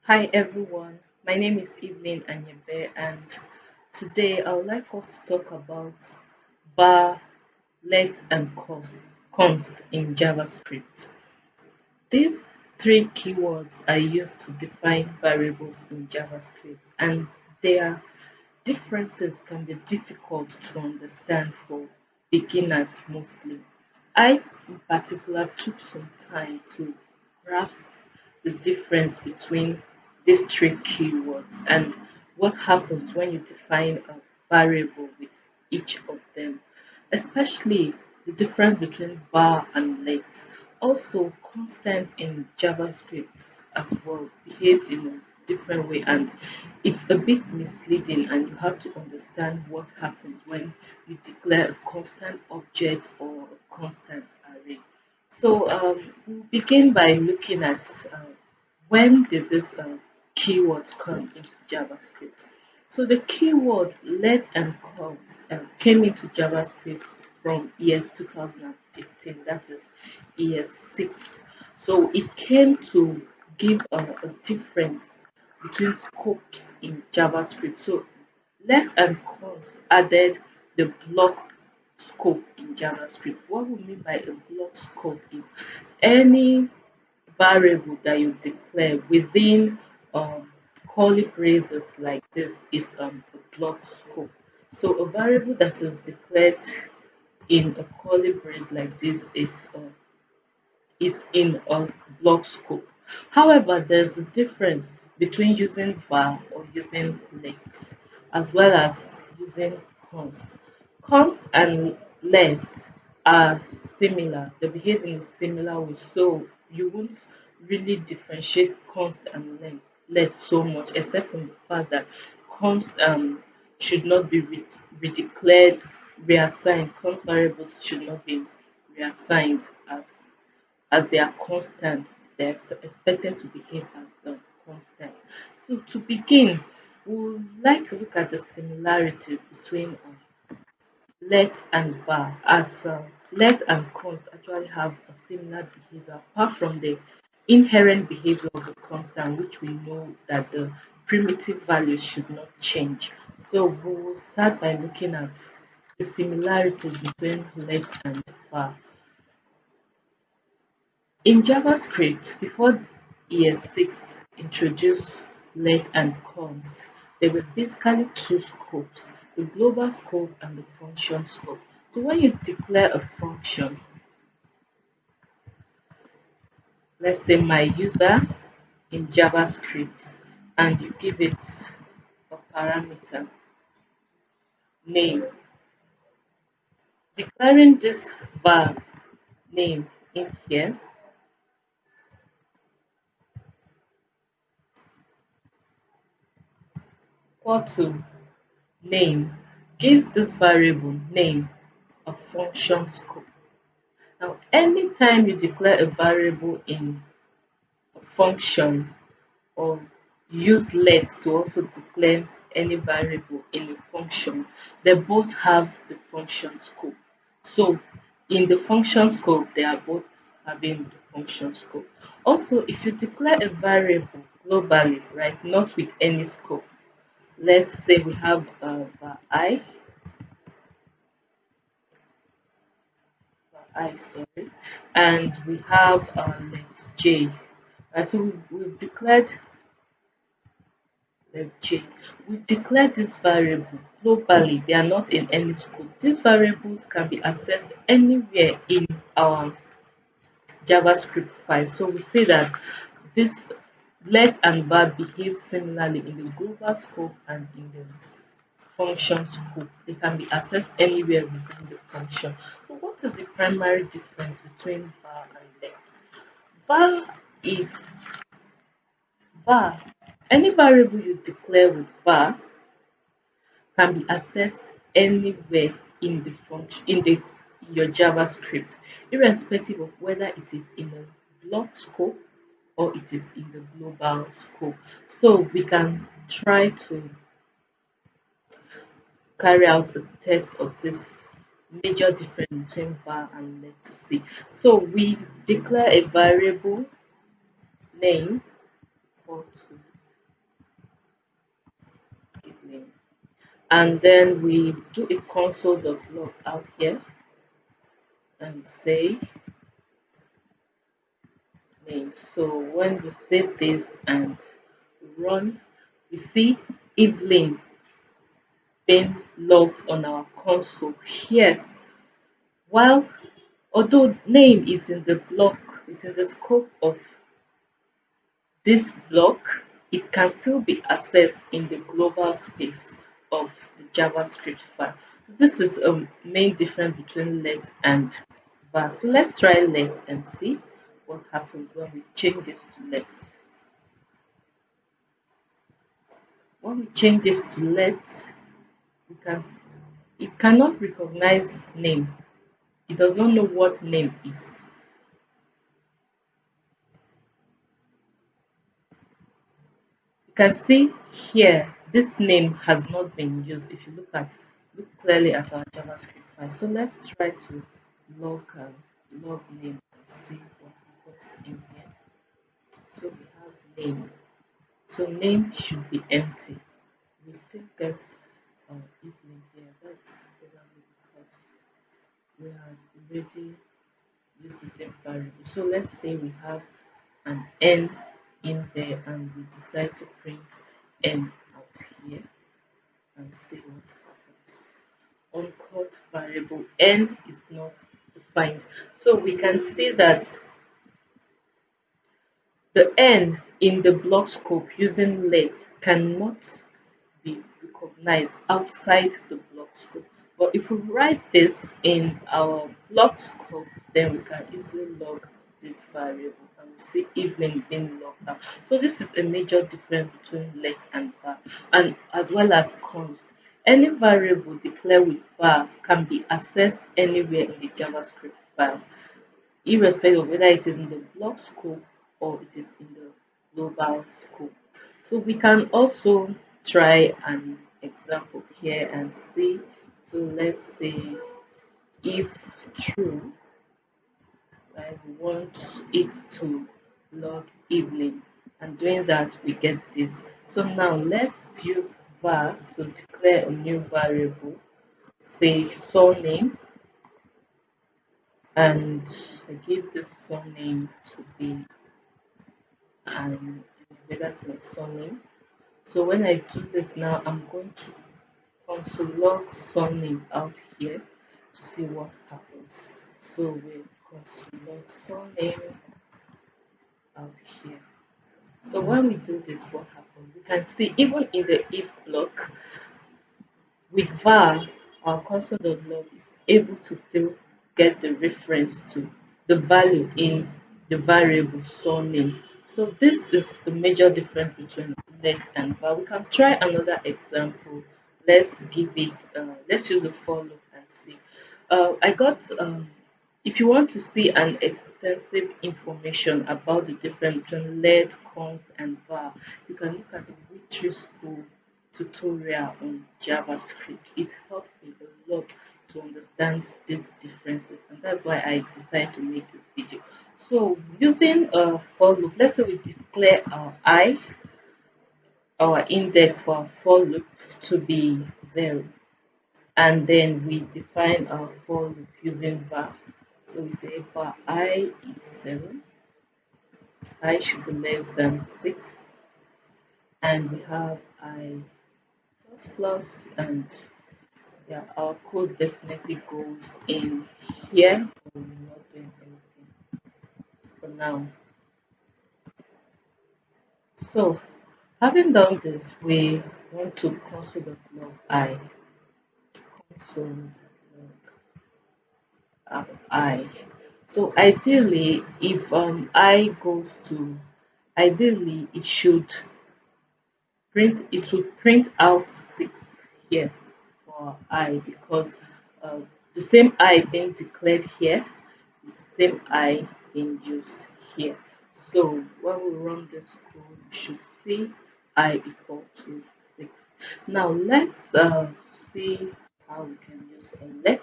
Hi everyone, my name is Evelyn Anyebe, and today I would like us to talk about var, let, and const in JavaScript. These three keywords are used to define variables in JavaScript, and their differences can be difficult to understand for beginners mostly. I, in particular, took some time to grasp the difference between these three keywords and what happens when you define a variable with each of them, especially the difference between var and let. Also, constant in JavaScript as well behave in a different way, and it's a bit misleading, and you have to understand what happens when you declare a constant object or a constant array. So we'll begin by looking at when did this keywords come into JavaScript. So the keyword let and const came into JavaScript from ES 2015, that is ES6. So it came to give a difference between scopes in JavaScript. So let and const added the block scope in JavaScript. What we mean by a block scope is any variable that you declare within curly braces like this is a block scope. So a variable that is declared in a curly brace like this is in a block scope. However, there's a difference between using var or using let, as well as using const. Const and let are similar. They behave in a similar way, so you won't really differentiate const and let so much, except from the fact that const should not be redeclared, reassigned. Const variables should not be reassigned as they are constants. They're expected to behave as constant. So to begin, we would like to look at the similarities between let and var, as let and const actually have a similar behavior, apart from the inherent behavior of the constant, which we know that the primitive values should not change. So we will start by looking at the similarities between let and var. In JavaScript, before ES6 introduced let and const, there were basically two scopes, the global scope and the function scope. So when you declare a function, let's say my user in JavaScript, and you give it a parameter name, declaring this var name in here equal to name gives this variable name a function scope. Now, anytime you declare a variable in a function or use let to also declare any variable in a function, they both have the function scope. So, in the function scope, they are both having the function scope. Also, if you declare a variable globally, right, not with any scope, let's say we have var I, sorry, and we have let j. Right, so we've declared let j. We've declared this variable globally. They are not in any scope. These variables can be accessed anywhere in our JavaScript file. So we say that this let and var behave similarly in the global scope and in the function scope. They can be accessed anywhere within the function. So what is the primary difference between var and let? var is var. Any variable you declare with var can be accessed anywhere in the function in your JavaScript, irrespective of whether it is in a block scope or it is in the global scope. So we can try to carry out a test of this major difference between var and let to see. So we declare a variable name equal to and then we do a console.log out here and say name. So when we save this and run, we see Evelyn being logged on our console here. While although name is in the block, is in the scope of this block, it can still be accessed in the global space of the JavaScript file. This is a main difference between let and var. So let's try let and see what happens when we change this to let. When we change this to let, we can it cannot recognize name. It does not know what name is. You can see here this name has not been used. If you look clearly at our JavaScript file. So let's try to log name and see what happens in here. So we have name. So name should be empty. We still get evening here. That's probably because we have already used the same variable. So let's say we have an n in there and we decide to print n out here and see what happens. Uncaught variable n is not defined. So we can see that the n in the block scope using let cannot be recognized outside the block scope. But if we write this in our block scope, then we can easily log this variable and we see evening being logged out. So this is a major difference between let and var, and as well as const. Any variable declared with var can be accessed anywhere in the JavaScript file, irrespective of whether it is in the block scope or it is in the global scope. So we can also try an example here and see. So let's say if true, right, we want it to log evening, and doing that we get this. So now let's use var to declare a new variable, say surname, and I give this surname to be that's my surname. So when I do this now, I'm going to console log surname out here to see what happens. So we console log surname out here. So when we do this, what happens? We can see even in the if block, with var, our console.log is able to still get the reference to the value in the variable surname. So this is the major difference between let and var. We can try another example. Let's give it. Let's use a for loop and see. I got. If you want to see an extensive information about the difference between let, const, and var, you can look at the Witchery School tutorial on JavaScript. It helped me a lot to understand these differences, and that's why I decided to make this video. So using a for loop, let's say we declare our index for our for loop to be 0, and then we define our for loop using var. So we say var I is 7, I should be less than 6, and we have I plus plus, and yeah, our code definitely goes in here. We're not doing anything for now. So having done this, we want to console.log I, console.log I. So ideally, if I goes to, ideally it would print out 6 here for I, because uh, the same I being declared here is the same I being used here. So when we run this code, we should see I equal to 6. Now let's see how we can use a let.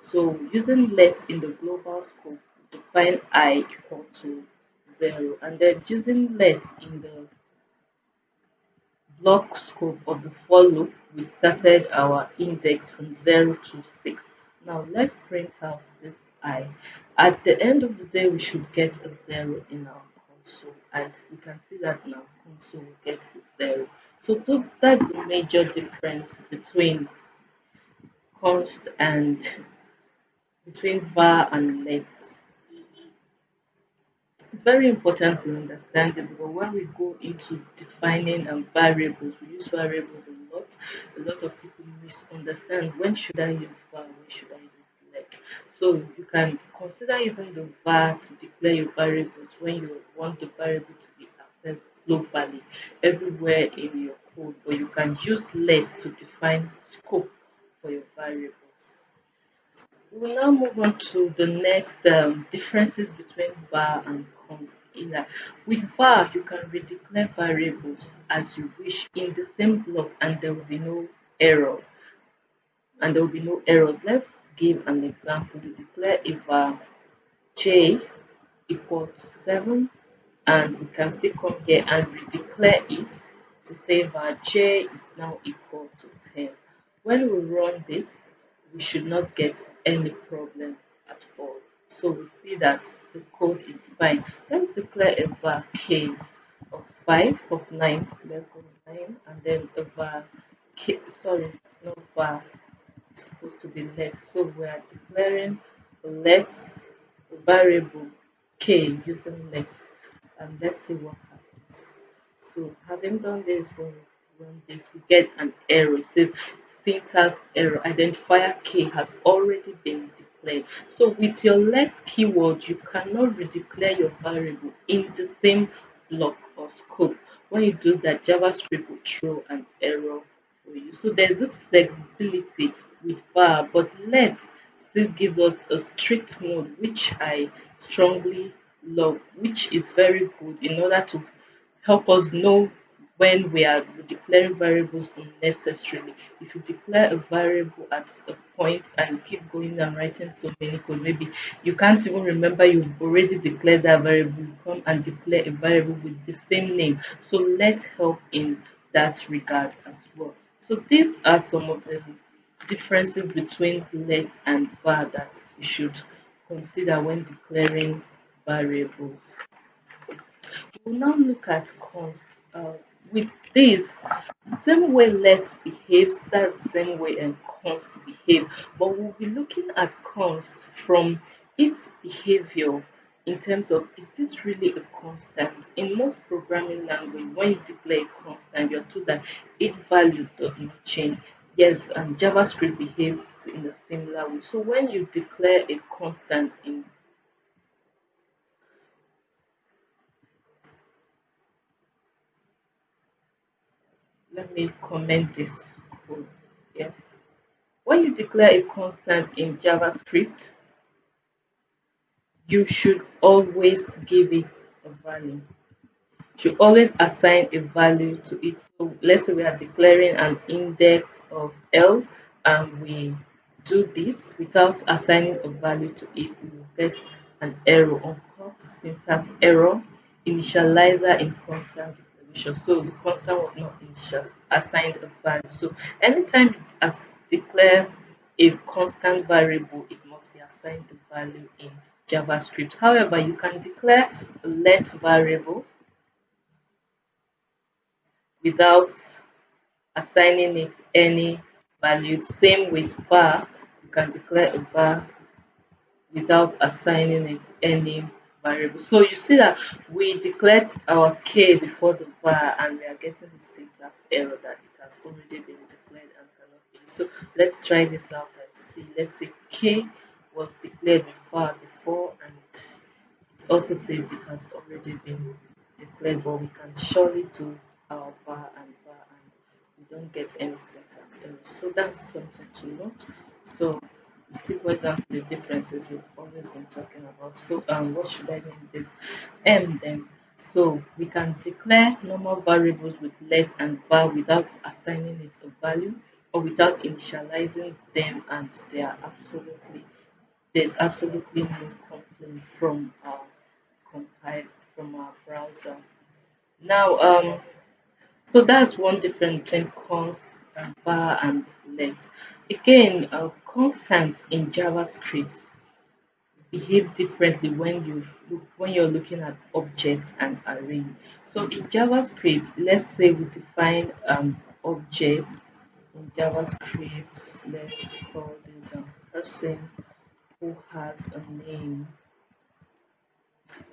So using let in the global scope, define I equal to 0, and then using let in the block scope of the for loop, we started our index from 0 to 6. Now let's print out this I. At the end of the day, we should get a 0 in our console, and we can see that in our console we get a 0. So that's the major difference between const and between var and let. It's very important we understand it because when we go into defining variables, we use variables a lot. A lot of people misunderstand when should I use var, when should I use let. So you can consider using the var to declare your variables when you want the variable to be accessed globally everywhere in your code, but you can use let to define scope for your variables. We will now move on to the next differences between var and const. With var, you can redeclare variables as you wish in the same block, and there will be no error. And there will be no errors. Let's give an example. We declare a var j equal to 7, and we can still come here and redeclare it to say that j is now equal to 10. When we run this, we should not get any problem at all. So we see that the code is fine. Let's declare a var k of 5 of 9. Let's go 9, and then a var k, sorry, not var, it's supposed to be let. So we are declaring let variable k using let, and let's see what happens. So having done this, when we run this, we get an error. It says syntax error. Identifier k has already been declared. So with your let keyword, you cannot redeclare your variable in the same block or scope. When you do that, JavaScript will throw an error for you. So there's this flexibility with var, but let still gives us a strict mode, which I strongly love, which is very good in order to help us know when we are declaring variables unnecessarily. If you declare a variable at a point and keep going and writing so many codes, maybe you can't even remember you've already declared that variable, you come and declare a variable with the same name. So let's help in that regard as well. So these are some of the differences between let and var that you should consider when declaring variables. We'll now look at const. Uh, with this, the same way let behaves, that's the same way and const behave. But we'll be looking at const from its behavior in terms of is this really a constant? In most programming language, when you declare a constant, you're told that its value does not change. Yes, and JavaScript behaves in a similar way. So when you declare a constant in, let me comment this code. Yeah. When you declare a constant in JavaScript, you should always give it a value. Should always assign a value to it. So let's say we are declaring an index of L, and we do this without assigning a value to it, we will get an error on code syntax error, initializer in constant declaration. So the constant was not initial assigned a value. So anytime you declare a constant variable, it must be assigned a value in JavaScript. However, you can declare a let variable without assigning it any value. Same with var, you can declare a var without assigning it any variable. So you see that we declared our k before the var, and we are getting the syntax error that it has already been declared and cannot be. So let's try this out and see. Let's say k was declared with var before, and it also says it has already been declared, but we can surely do our var and we don't get any syntax errors. So that's something to note. So it still boils down to the differences we've always been talking about. So what should I name this m then? So we can declare normal variables with let and var without assigning it a value or without initializing them, and they are absolutely there's absolutely no complaint from our compile from our browser. Now, So that's one difference between const and var and let. Again, constants in JavaScript behave differently when you're looking at objects and array. So in JavaScript, let's say we define objects in JavaScript. Let's call this person who has a name,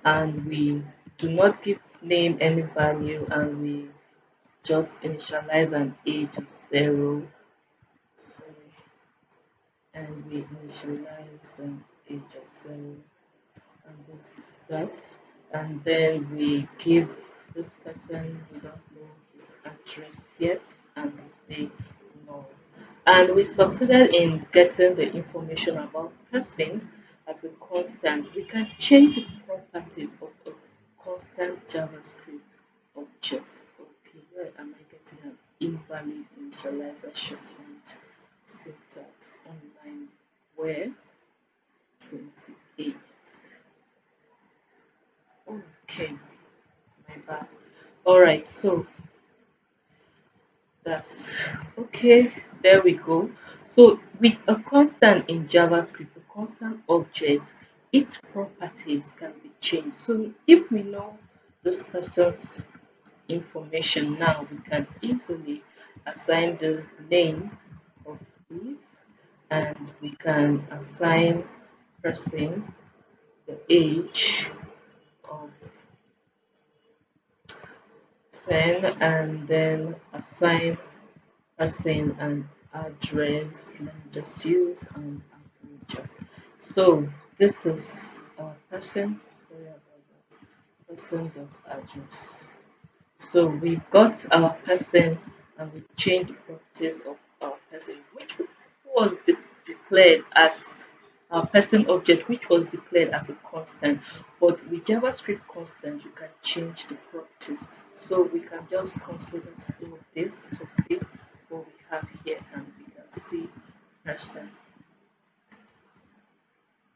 and we do not give name any value, and we just initialize an age of 0. Sorry, and we initialize an age of 0, and this that, and then we give this person, we don't know his address yet, and we say no, and we succeeded in getting the information about person as a constant. We can change the properties of a constant JavaScript object. Okay, where am I getting an invalid initializer statement syntax online? Where 28. Okay, my bad. All right, so that's okay. There we go. So with a constant in JavaScript, a constant object, its properties can be changed. So if we know this person's information now, we can easily assign the name of Eve, and we can assign person the age of 10, and then assign person and address. Let me just use average. So this is our person. Sorry about that. Person dot address. So we've got our person, and we've changed the properties of our person, which was declared as our person object, which was declared as a constant. But with JavaScript constant, you can change the properties. So we can just consider all of this to see what we have here, and we can see person.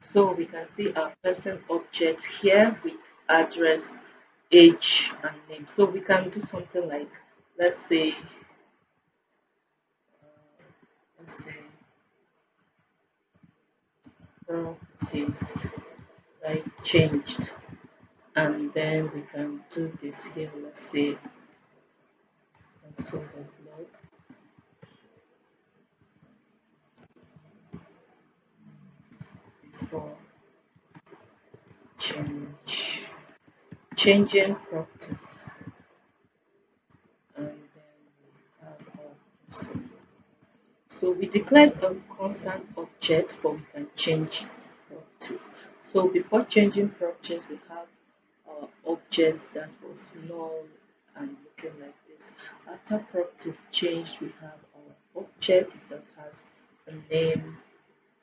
So we can see our person object here with address, age, and name. So we can do something like, let's say, let's say properties, right, changed, and then we can do this here. Let's say console.log before changing properties, and then we have our person. So we declared a constant object, but we can change properties. So before changing properties, we have our object that was null and looking like this. After properties changed, we have our object that has a name,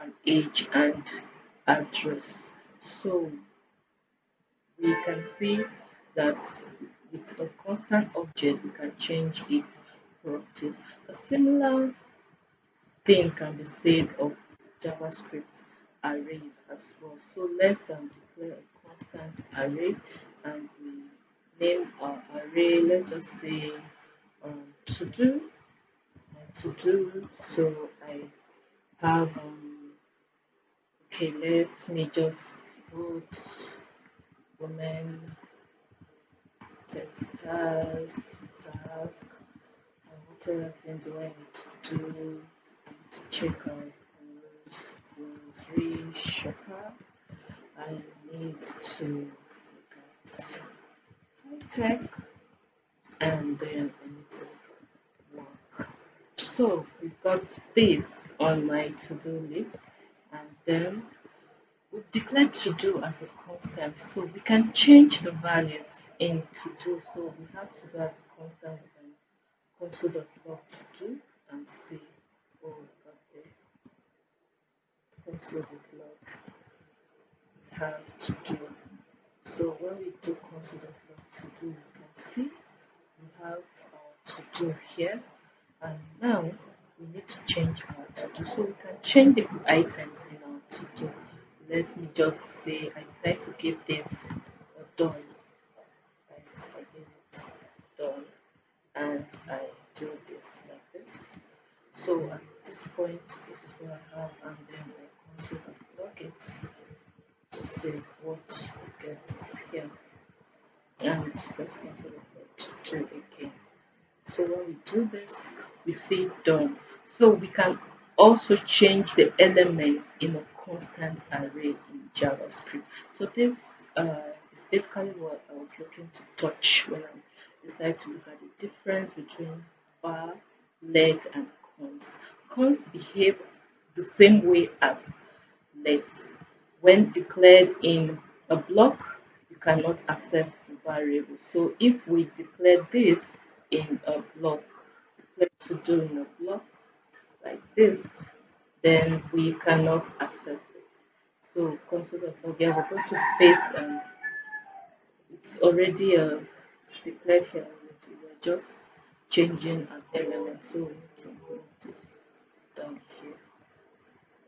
an age, and address. So we can see that with a constant object, we can change its properties. A similar thing can be said of JavaScript arrays as well. So let's declare a constant array, and we name our array. Let's just say to do, to do. So I have okay. Let me just put women text task. And what other thing do I need to do? I need to check out grocery shopper. I need to look at high tech, and then I need to work. So we've got this on my to-do list, and then we've declared to do as a constant. So we can change the values in to do. So we have to do as a constant. We can console.log to do and see what we've got there. Console.log we have to do. So when we do console.log to do, you can see we have our to do here, and now we need to change our to do. So we can change the items in our to do. Let me just say I decide to give this a done. Right, I give it done, and I do this like this. So at this point, this is what I have, and then I console log it to see what we get here. And let's console log 2 again. So when we do this, we see done. So we can also change the elements in a constant array in JavaScript. So this is basically what I was looking to touch when I decided to look at the difference between var, let, and const. Const behave the same way as let. When declared in a block, you cannot access the variable. So if we declare this in a block, declare to do in a block like this, then we cannot access it. So console of log, yeah, we're going to face it's already it's declared here already. We're just changing an element. So we need to move this down here.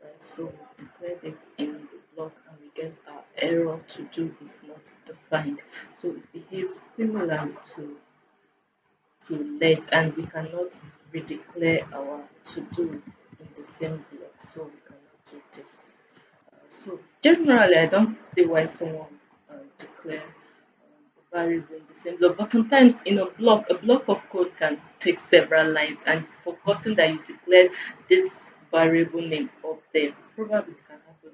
Right, so we declared it in the block and we get our error to do is not defined. So it behaves similarly to let, and we cannot redeclare our to do in the same block. So we cannot do this. So generally, I don't see why someone declare variable in the same block. But sometimes in a block of code can take several lines, and forgotten that you declared this variable name up there. Probably it can happen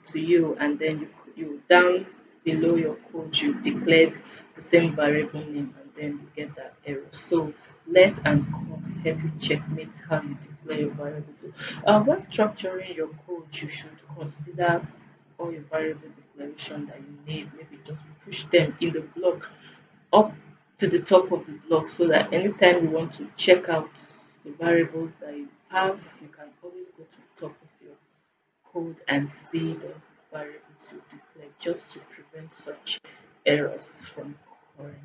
to you, and then you down below your code you declared the same variable name, and then you get that error. So let and const help you checkmate how you declare your variable. So when structuring your code, you should consider all your variable declaration that you need. Maybe just push them in the block up to the top of the block, so that anytime you want to check out the variables that you have, you can always go to the top of your code and see the variables you declare, just to prevent such errors from occurring.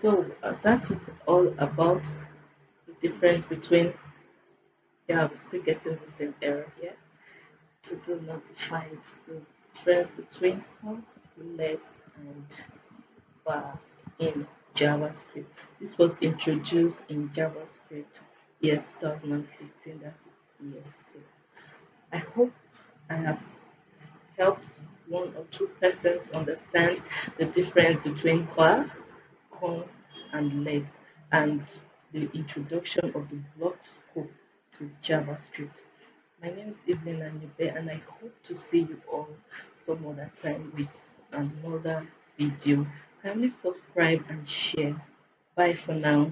So that is all about the difference between, yeah, I'm still getting the same error here, to do not define it. So difference between const, let, and var in JavaScript. This was introduced in JavaScript year 2015, that is year 6. I hope I have helped one or two persons understand the difference between var, const, and let, and the introduction of the block scope to JavaScript. My name is Evelyn Anibe, and I hope to see you all some other time with another video. Kindly subscribe and share. Bye for now.